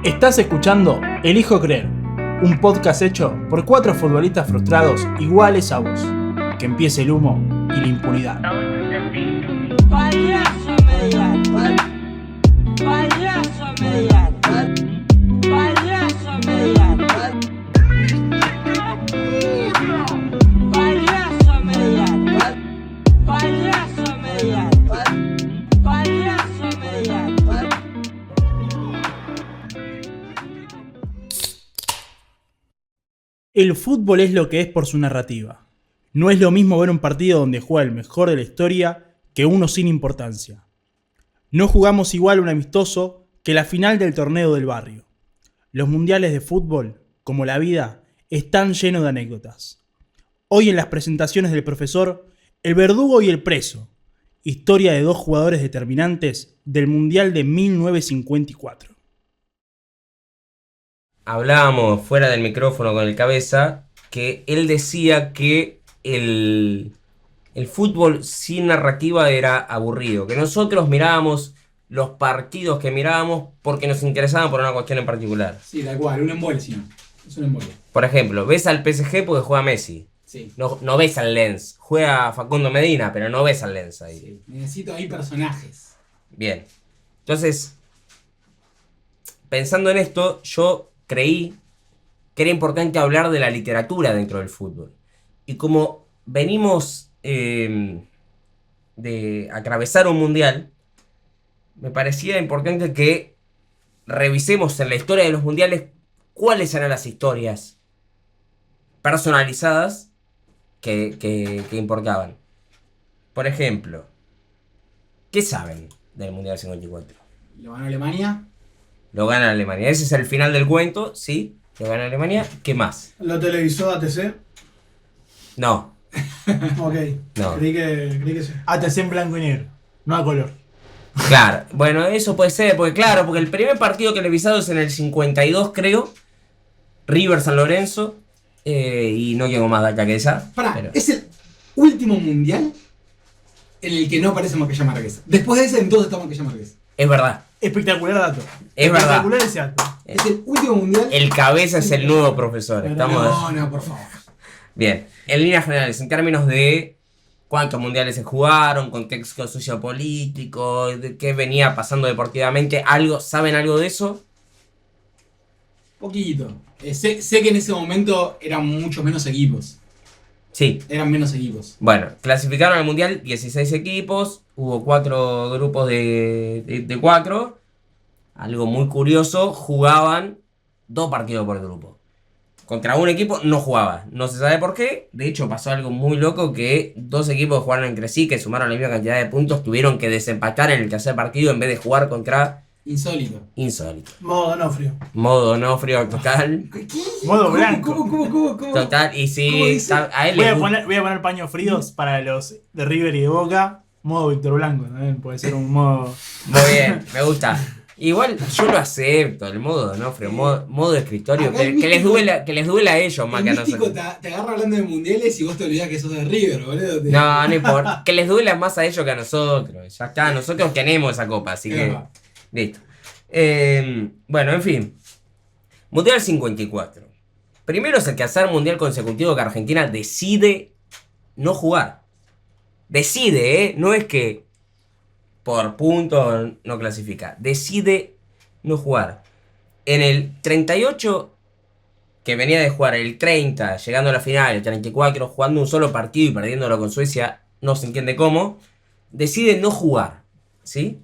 Estás escuchando Elijo Creer, un podcast hecho por 4 futbolistas frustrados iguales a vos. Que empiece el humo y la impunidad. Payaso mediático. Payaso mediático. Payaso mediático. Payaso mediático. Payaso mediático. Payaso mediático. El fútbol es lo que es por su narrativa. No es lo mismo ver un partido donde juega el mejor de la historia que uno sin importancia. No jugamos igual un amistoso que la final del torneo del barrio. Los mundiales de fútbol, como la vida, están llenos de anécdotas. Hoy en las presentaciones del profesor, el verdugo y el preso. Historia de 2 jugadores determinantes del Mundial de 1954. Hablábamos fuera del micrófono con el cabeza que él decía que el fútbol sin narrativa era aburrido, que nosotros mirábamos los partidos que mirábamos porque nos interesaban por una cuestión en particular. Sí, tal cual, un embole, sí. Es un embole. Por ejemplo, ves al PSG porque juega Messi. Sí. No ves al Lens. Juega Facundo Medina, pero no ves al Lens ahí. Sí. Necesito ahí personajes. Bien. Entonces, pensando en esto, yo creí que era importante hablar de la literatura dentro del fútbol. Y como venimos de atravesar un mundial, me parecía importante que revisemos en la historia de los mundiales cuáles eran las historias personalizadas que importaban. Por ejemplo, ¿qué saben del Mundial 54? Lo ganó Alemania. Lo gana Alemania. Ese es el final del cuento, sí. Lo gana Alemania. ¿Qué más? ¿Lo televisó ATC? No. Ok. No. Creí que sí. ATC en blanco y negro, no a color. Claro. Bueno, eso puede ser. Porque el primer partido televisado es en el 52, creo. River San Lorenzo. Y no tengo más data que esa. Pará, pero- es el último mundial en el que no aparece Marquilla Márquez. Después de ese, entonces está Marquilla Márquez. Es verdad. Espectacular dato. Es verdad. Espectacular ese dato. Es el último mundial. El cabeza es el nuevo profesor. Estamos... No, por favor. Bien, en líneas generales, en términos de cuántos mundiales se jugaron, contexto sociopolítico, de qué venía pasando deportivamente, ¿saben algo de eso? Poquito. Sé que en ese momento eran muchos menos equipos. Sí. Eran menos equipos. Bueno, clasificaron al mundial 16 equipos, hubo 4 grupos de 4. Algo muy curioso, jugaban 2 partidos por grupo. Contra un equipo no jugaba, no se sabe por qué. De hecho pasó algo muy loco que 2 equipos que jugaron entre sí, que sumaron la misma cantidad de puntos, tuvieron que desempatar en el tercer partido en vez de jugar contra Insólito. insólito. Modo Donofrio. Modo Donofrio total. ¿Qué? Modo blanco. ¿Cómo? Total, y ¿Cómo sí, dice? a él Voy le a gusta. poner paños fríos para los de River y de Boca. Modo Víctor Blanco también puede ser un modo. Muy bien, me gusta. Igual yo lo acepto, el modo Donofrio, modo de escritorio, Acá que, el que les místico- duela, que les duela a ellos más El que a místico nosotros. te agarra hablando de mundiales y vos te olvidás que sos de River, boludo. No importa. Que les duela más a ellos que a nosotros. Ya está, nosotros tenemos esa copa, así que. Epa. Listo. Bueno, en fin. Mundial 54. Primero es el tercer mundial consecutivo que Argentina decide no jugar. Decide, ¿eh? No es que por puntos no clasifica. Decide no jugar. En el 38, que venía de jugar el 30, llegando a la final, el 34, jugando un solo partido y perdiéndolo con Suecia, no se entiende cómo, decide no jugar. ¿Sí?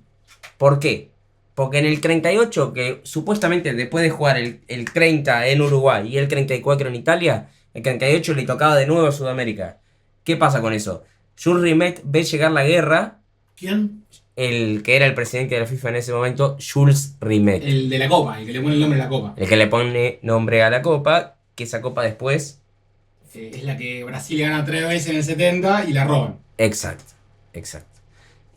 ¿Por qué? Porque en el 38, que supuestamente después de jugar el 30 en Uruguay y el 34 en Italia, el 38 le tocaba de nuevo a Sudamérica. ¿Qué pasa con eso? Jules Rimet ve llegar la guerra, ¿Quién? el que era el presidente de la FIFA en ese momento, Jules Rimet. El de la copa, el que le pone el nombre a la copa. El que le pone nombre a la copa, que esa copa después... Es la que Brasil gana 3 veces en el 70 y la roban. Exacto.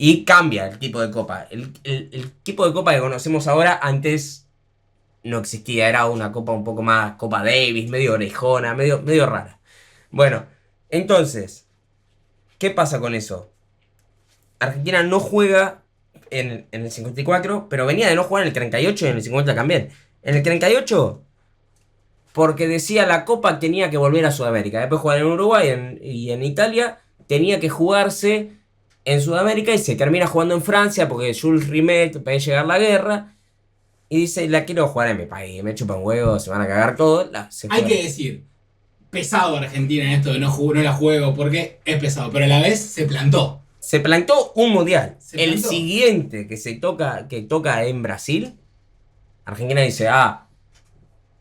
Y cambia el tipo de copa. El tipo de copa que conocemos ahora antes no existía. Era una copa un poco más Copa Davis, medio orejona, medio rara. Bueno, entonces, ¿qué pasa con eso? Argentina no juega en el 54, pero venía de no jugar en el 38 y en el 50 también. En el 38, porque decía la Copa tenía que volver a Sudamérica. Después jugar en Uruguay y en Italia tenía que jugarse en Sudamérica y se termina jugando en Francia porque Jules Rimet puede llegar la guerra y dice, la quiero jugar en mi país, me chupan huevos, se van a cagar todo. Hay que decir, pesado Argentina en esto de no la juego porque es pesado, pero a la vez se plantó. Se plantó un mundial. Se El plantó. siguiente que toca en Brasil, Argentina dice,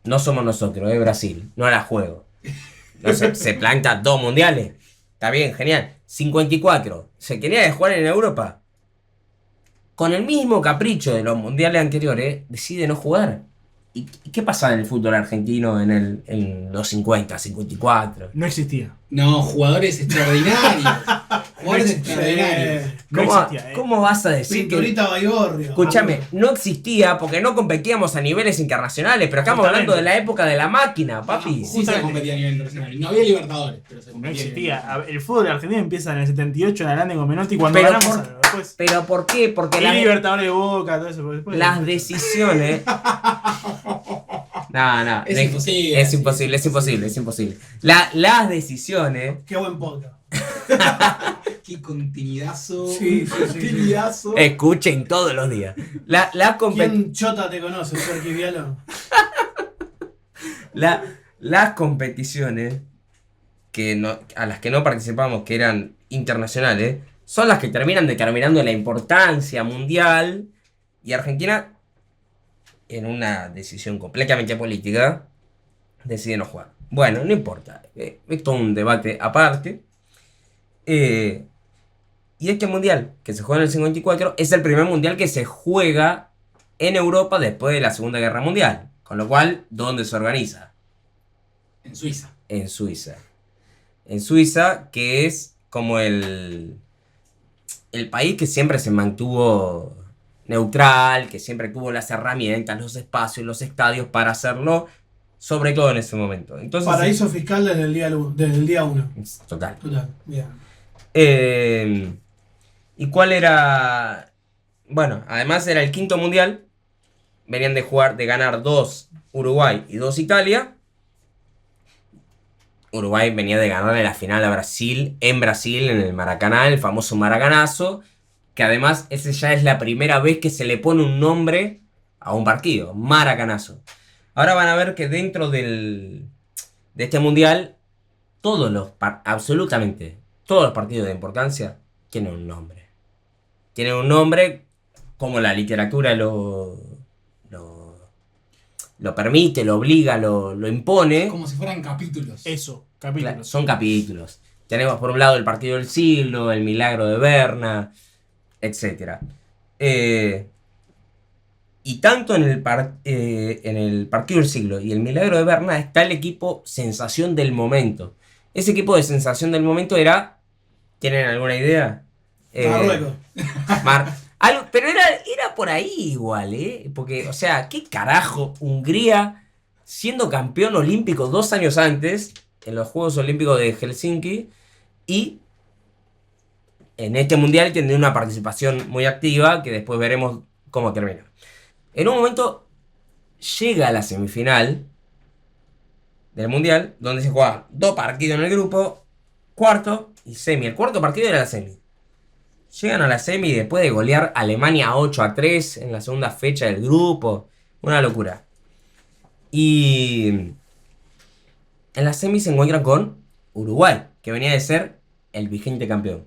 no somos nosotros, es Brasil, no la juego. No se planta 2 mundiales. Está bien, genial. 54. Se quería jugar en Europa. Con el mismo capricho de los mundiales anteriores, decide no jugar. ¿Y qué pasa en el fútbol argentino en los 50, 54? No existía. No, jugadores extraordinarios. Jugadores extraordinarios. No ¿Cómo, existía, ¿Cómo vas a decir que... Pinturita Baigorrio. Escúchame, no existía porque no competíamos a niveles internacionales, pero estamos Justamente. hablando de la época de la máquina, papi. Sí se competía a nivel internacional. No había Libertadores, pero se No competía. existía. El fútbol argentino empieza en el 78 en adelante con Menotti cuando Pero ganamos por- algo. Después, ¿Pero por qué? Porque y Libertadores de Boca, todo eso. Después, las decisiones... No, Es imposible. es imposible, es imposible, es imposible. Las decisiones... Qué buen podcast. Qué continuidazo. Sí, sí, sí. Continuidazo. Escuchen todos los días. Las ¿Quién chota te conoce, Sergio Vialo? las competiciones a las que no participamos, que eran internacionales, son las que terminan determinando la importancia mundial. Y Argentina, en una decisión completamente política, decide no jugar. Bueno, no importa. Esto es un debate aparte. Y este mundial que se juega en el 54 es el primer mundial que se juega en Europa después de la Segunda Guerra Mundial. Con lo cual, ¿dónde se organiza? En Suiza. En Suiza. En Suiza, que es como el país que siempre se mantuvo neutral, que siempre tuvo las herramientas, los espacios, los estadios para hacerlo, sobre todo en ese momento. Entonces, Paraíso fiscal desde el día 1. Total. Total, bien. ¿Y cuál era? Bueno, además era el quinto mundial. Venían de ganar 2 Uruguay y 2 Italia. Uruguay venía de ganarle la final a Brasil, en el Maracaná, el famoso Maracanazo, que además ese ya es la primera vez que se le pone un nombre a un partido, Maracanazo. Ahora van a ver que dentro de este mundial, absolutamente todos los partidos de importancia tienen un nombre. Tienen un nombre como la literatura lo permite, lo obliga, lo impone. Como si fueran capítulos. Eso, Claro, capítulos. son capítulos. Tenemos por un lado el partido del siglo, el milagro de Berna, etc. Y tanto en el partido del siglo y el milagro de Berna está el equipo sensación del momento. Ese equipo de sensación del momento era... ¿Tienen alguna idea? Marruecos. Pero era por ahí igual, ¿eh? Porque, o sea, ¿qué carajo? Hungría, siendo campeón olímpico 2 años antes, en los Juegos Olímpicos de Helsinki, y en este mundial tiene una participación muy activa, que después veremos cómo termina. En un momento llega a la semifinal del mundial, donde se juegan 2 partidos en el grupo, cuarto y semi. El cuarto partido era la semi. Llegan a la semi después de golear a Alemania 8-3 en la segunda fecha del grupo. Una locura. Y en la semi se encuentran con Uruguay, que venía de ser el vigente campeón.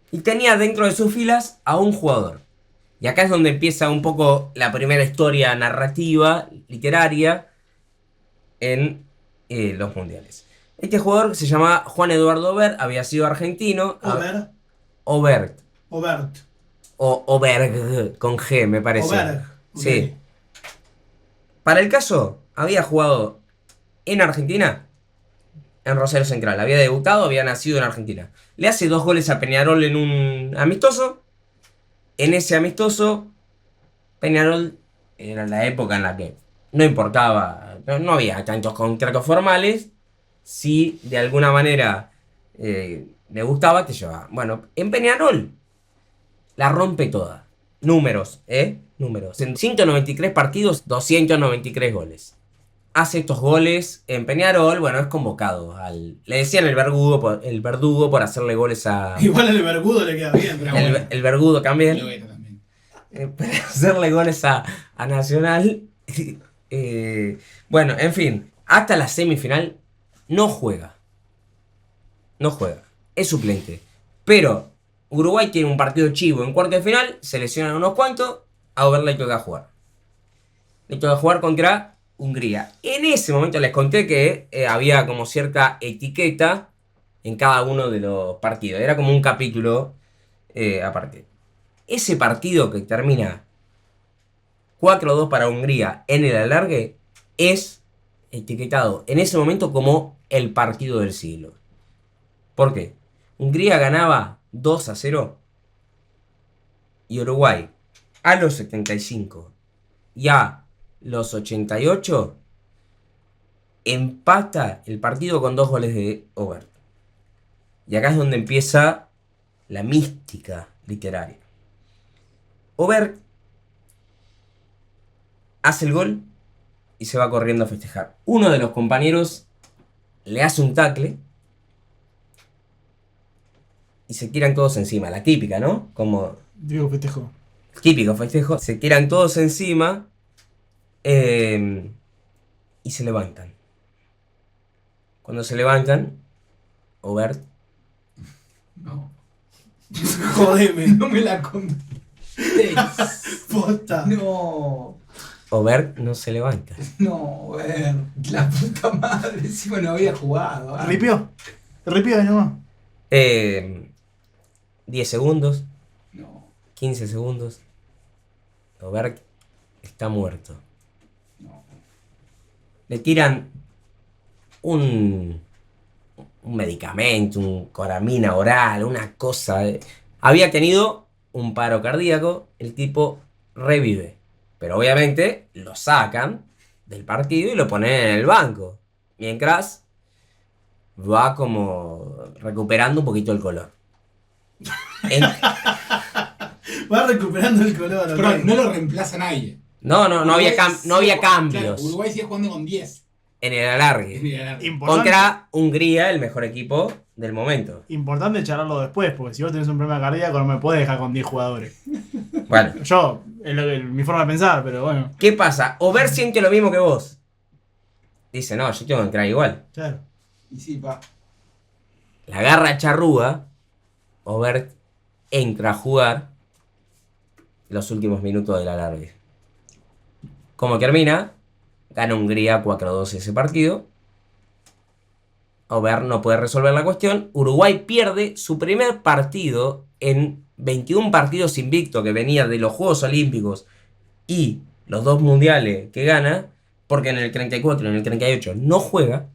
Y tenía dentro de sus filas a un jugador. Y acá es donde empieza un poco la primera historia narrativa, literaria, en los mundiales. Este jugador se llamaba Juan Eduardo Obert, había sido argentino. Obert. Obert. O Oberg, con G, me parece. Oberg. ok. Sí. Para el caso, había jugado en Argentina, en Rosario Central. Había debutado, había nacido en Argentina. Le hace 2 goles a Peñarol en un amistoso. En ese amistoso, Peñarol era la época en la que no importaba, no había tantos contratos formales. Si de alguna manera le gustaba, te llevaba. Bueno, en Peñarol la rompe toda. Números, números. En 193 partidos, 293 goles. Hace estos goles en Peñarol, bueno, es convocado. Le decían el verdugo por hacerle goles a... Igual el Bergudo le queda bien, pero bueno. El verdugo también. Lo era también. Para hacerle goles a Nacional. Bueno, en fin, hasta la semifinal no juega. No juega. Es suplente. Pero Uruguay tiene un partido chivo en cuarto de final, se lesionan unos cuantos, a Ober le toca jugar. Le toca jugar contra Hungría. En ese momento les conté que había como cierta etiqueta en cada uno de los partidos. Era como un capítulo aparte. Ese partido que termina 4-2 para Hungría en el alargue es etiquetado en ese momento como el partido del siglo. ¿Por qué? Hungría ganaba 2-0 y Uruguay a los 75 y a los 88 empata el partido con 2 goles de Ober. Y acá es donde empieza la mística literaria. Ober hace el gol y se va corriendo a festejar. Uno de los compañeros le hace un tackle y se tiran todos encima. La típica, ¿no? Como Digo, festejo. típico festejo. Se tiran todos encima y se levantan. Cuando se levantan, Ober No. Jodeme. No me la conté. Posta. No. Ober no se levanta. No, ver. La puta madre. Encima no había jugado. Ah. ¿Ripió? ¿Ripió ahí nomás? 10 segundos, No. 15 segundos. Ober está muerto. No. Le tiran un medicamento, un coramina oral, una cosa. Había tenido un paro cardíaco, el tipo revive. Pero obviamente lo sacan del partido y lo ponen en el banco. Mientras va como recuperando un poquito el color. Va recuperando el color. Pero ok. no lo reemplaza nadie. No había, no había Claro, cambios Uruguay sigue jugando con 10. en el alargue. Importante, Contra Hungría, el mejor equipo del momento. importante charlarlo después, porque si vos tenés un problema cardíaco no me podés dejar con 10 jugadores. Bueno, Yo, mi forma de pensar, pero bueno. ¿qué pasa? Ober siente lo mismo que vos. Dice, no, yo tengo que entrar igual. Claro. Y sí, pa. La garra charrúa, Ober entra a jugar los últimos minutos del alargue. ¿Cómo termina? Gana Hungría 4-2 ese partido. Ober no puede resolver la cuestión. Uruguay pierde su primer partido en 21 partidos invicto que venía de los Juegos Olímpicos y los 2 mundiales que gana, porque en el 34 y en el 38 no juega,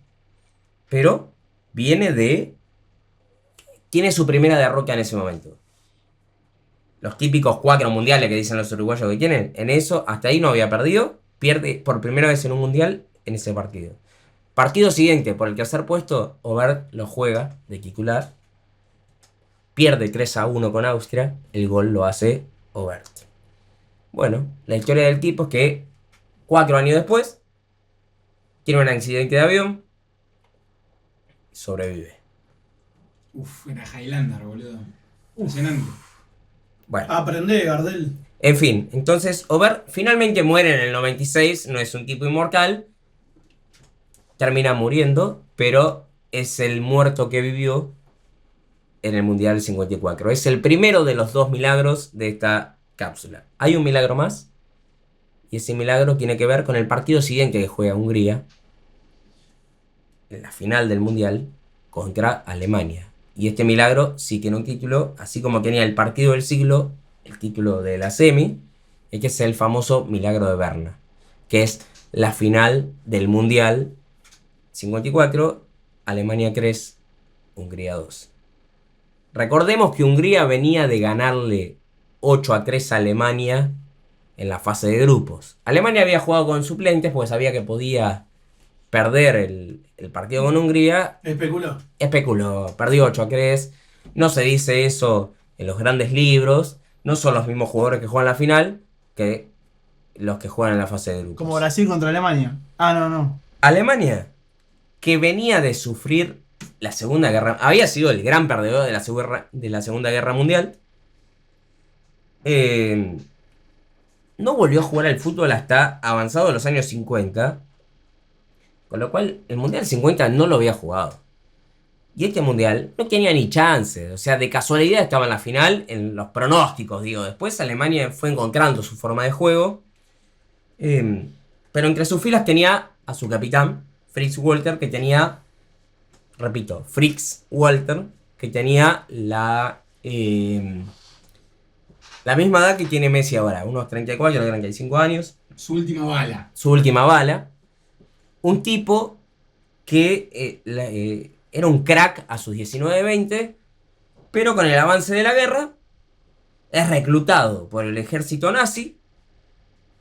pero viene de... Tiene su primera derrota en ese momento. Los típicos 4 mundiales que dicen los uruguayos que tienen, en eso, hasta ahí no había perdido, pierde por primera vez en un mundial en ese partido. Partido siguiente, por el tercer puesto, Ober lo juega de titular, pierde 3-1 con Austria, el gol lo hace Ober. Bueno, la historia del tipo es que 4 años después, tiene un accidente de avión y sobrevive. Uf, era Highlander, boludo. Impresionante. Bueno. Aprendé, Gardel. En fin, entonces Ober finalmente muere en el 96, no es un tipo inmortal, termina muriendo, pero es el muerto que vivió en el Mundial 54. Es el primero de los 2 milagros de esta cápsula. Hay un milagro más, y ese milagro tiene que ver con el partido siguiente que juega Hungría, en la final del Mundial, contra Alemania. Y este milagro sí tiene un título, así como tenía el partido del siglo, el título de la semi, es que es el famoso milagro de Berna, que es la final del Mundial 54, Alemania 3, Hungría 2. Recordemos que Hungría venía de ganarle 8-3 a Alemania en la fase de grupos. Alemania había jugado con suplentes porque sabía que podía perder el partido con Hungría. Especuló. Perdió 8-3. No se dice eso en los grandes libros. No son los mismos jugadores que juegan la final, que los que juegan en la fase de grupos. Como Brasil contra Alemania. Ah, no. Alemania, que venía de sufrir la Segunda Guerra, había sido el gran perdedor de la Segunda Guerra Mundial, no volvió a jugar al fútbol hasta avanzado los años 50, con lo cual el Mundial 50 no lo había jugado. Y este Mundial no tenía ni chance, o sea, de casualidad estaba en la final, en los pronósticos, digo. Después Alemania fue encontrando su forma de juego, pero entre sus filas tenía a su capitán, Fritz Walter, que tenía, repito, Fritz Walter, que tenía la misma edad que tiene Messi ahora, unos 34, 35 años. Su última bala. Su última bala. Un tipo que era un crack a sus 19-20, pero con el avance de la guerra es reclutado por el ejército nazi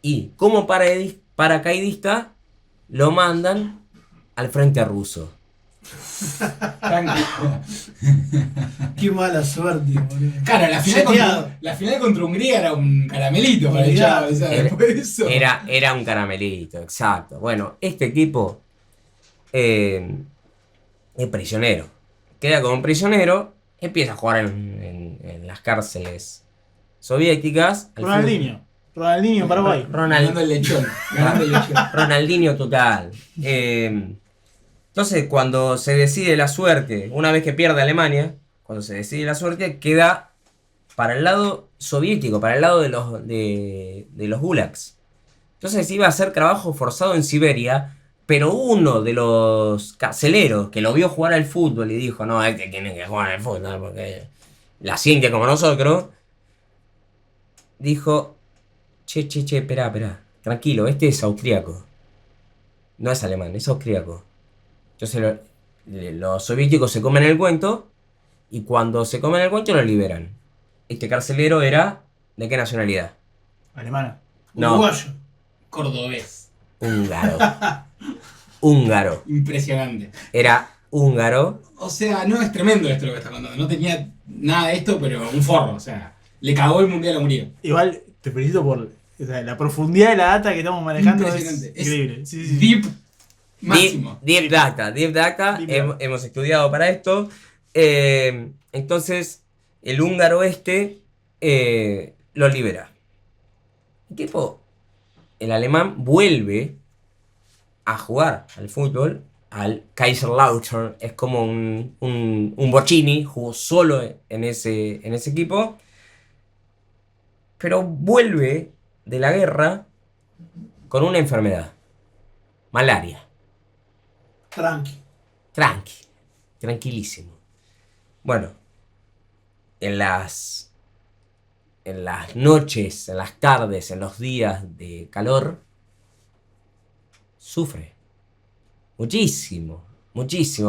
y como paracaidista lo mandan al frente ruso. Qué mala suerte, boludo. Claro, Seteado. la final contra Hungría era un caramelito para el Olvidate. chaval, ¿sabes? Por eso. Era un caramelito, exacto. Bueno, este equipo es prisionero. Queda como prisionero, empieza a jugar en las cárceles soviéticas. al Ronaldinho, Paraguay. Ganando el lechón. Ganando el lechón. Ronaldinho total. Entonces, cuando se decide la suerte, una vez que pierde Alemania, cuando se decide la suerte, queda para el lado soviético, para el lado de los gulags. Entonces iba a hacer trabajo forzado en Siberia, pero uno de los carceleros que lo vio jugar al fútbol y dijo, no, este tiene que jugar al fútbol, porque la siente como nosotros, dijo, che, esperá, tranquilo, este es austríaco. No es alemán, es austríaco. Entonces los soviéticos se comen el cuento y cuando se comen el cuento lo liberan. Este carcelero era, ¿de qué nacionalidad? Alemana. No, Uruguayo. Cordobés. húngaro. Impresionante. Era húngaro. O sea, no es tremendo esto lo que está contando. No tenía nada de esto, pero un forro. O sea, le cagó el mundial a Hungría. Igual te felicito por la profundidad de la data que estamos manejando. Es Impresionante. Es increíble. Sí. Deep máximo. Deep Data. Deep Data. Hemos estudiado para esto. Entonces, el húngaro lo libera. El tipo, el alemán, vuelve a jugar al fútbol, al Kaiserslautern. Es como un Bochini, jugó solo en ese equipo. Pero vuelve de la guerra con una enfermedad. Malaria. Tranquilísimo. Bueno, en las noches, en las tardes, en los días de calor, sufre. Muchísimo,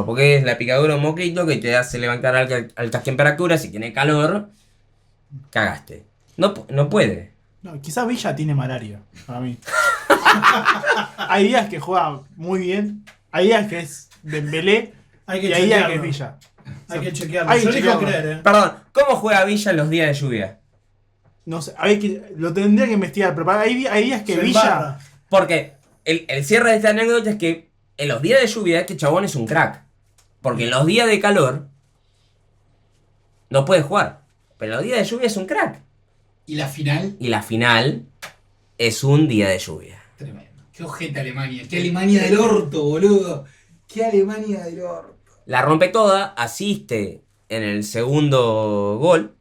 porque es la picadura de un mosquito que te hace levantar altas temperaturas. Si tiene calor, cagaste. No puede. No, quizás Villa tiene malaria, para mí. Hay días que juega muy bien, hay días que es Dembélé Hay que y hay días chequearlo. que es Villa. Hay que chequearlo. Hay que Yo elijo chequearlo. creer, Perdón, ¿cómo juega Villa en los días de lluvia? No sé, lo tendría que investigar, pero hay días que Se Villa... embarra. Porque el cierre de esta anécdota es que en los días de lluvia este chabón es un crack. Porque en los días de calor no puede jugar. Pero en los días de lluvia es un crack. Y la final, Y la final es un día de lluvia. tremendo. Qué ojete Alemania. Qué Alemania del orto, boludo. Qué Alemania del orto. La rompe toda, asiste en el segundo gol.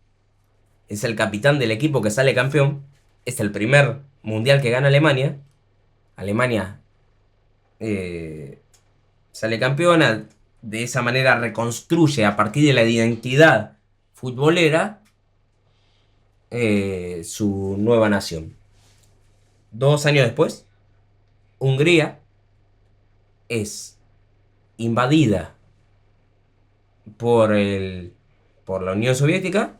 Es el capitán del equipo que sale campeón. Es el primer mundial que gana Alemania. Alemania sale campeona. De esa manera reconstruye a partir de la identidad futbolera su nueva nación. 2 años después, Hungría es invadida por la Unión Soviética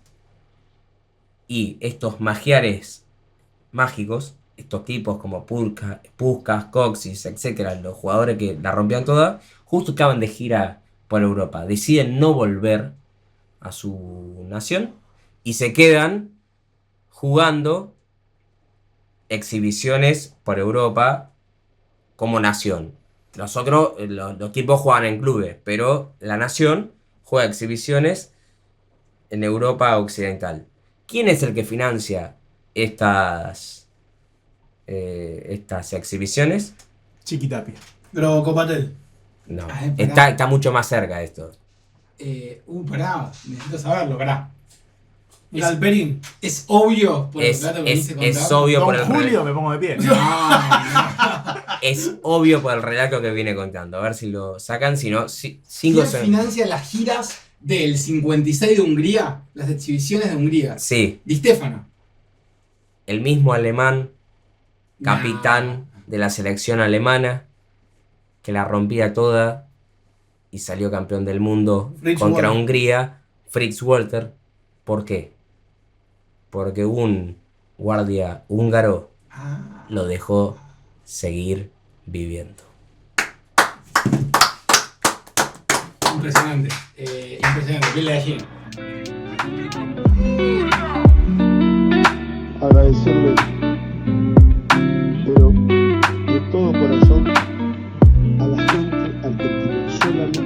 y estos magiares mágicos, estos tipos como Puskás, Kocsis, etcétera, los jugadores que la rompían toda, justo estaban de gira por Europa. Deciden no volver a su nación y se quedan jugando exhibiciones por Europa como nación. Nosotros, los equipos juegan en clubes, pero la nación juega exhibiciones en Europa Occidental. ¿Quién es el que financia estas exhibiciones? Chiquitapia. Grobocopatel. No, Ay, pará. está mucho más cerca esto. Pará, necesito saberlo, pará. Galperín. Es obvio por Es, el dato que es, viniste es contando. obvio por Don el Julio, me pongo de pie. No. es obvio por el relato que viene contando. A ver si lo sacan, si no, 5 ¿Quién segundos. financia las giras del 56 de Hungría? Las exhibiciones de Hungría. Sí, Di Stéfano. el mismo alemán, capitán de la selección alemana, que la rompía toda y salió campeón del mundo Fritz contra Walter. Hungría, Fritz Walter. ¿Por qué? Porque un guardia húngaro Ah. lo dejó seguir viviendo. Impresionante. Impresionante. Piel de gallina. Agradecerle, pero de todo corazón, a la gente argentina, solamente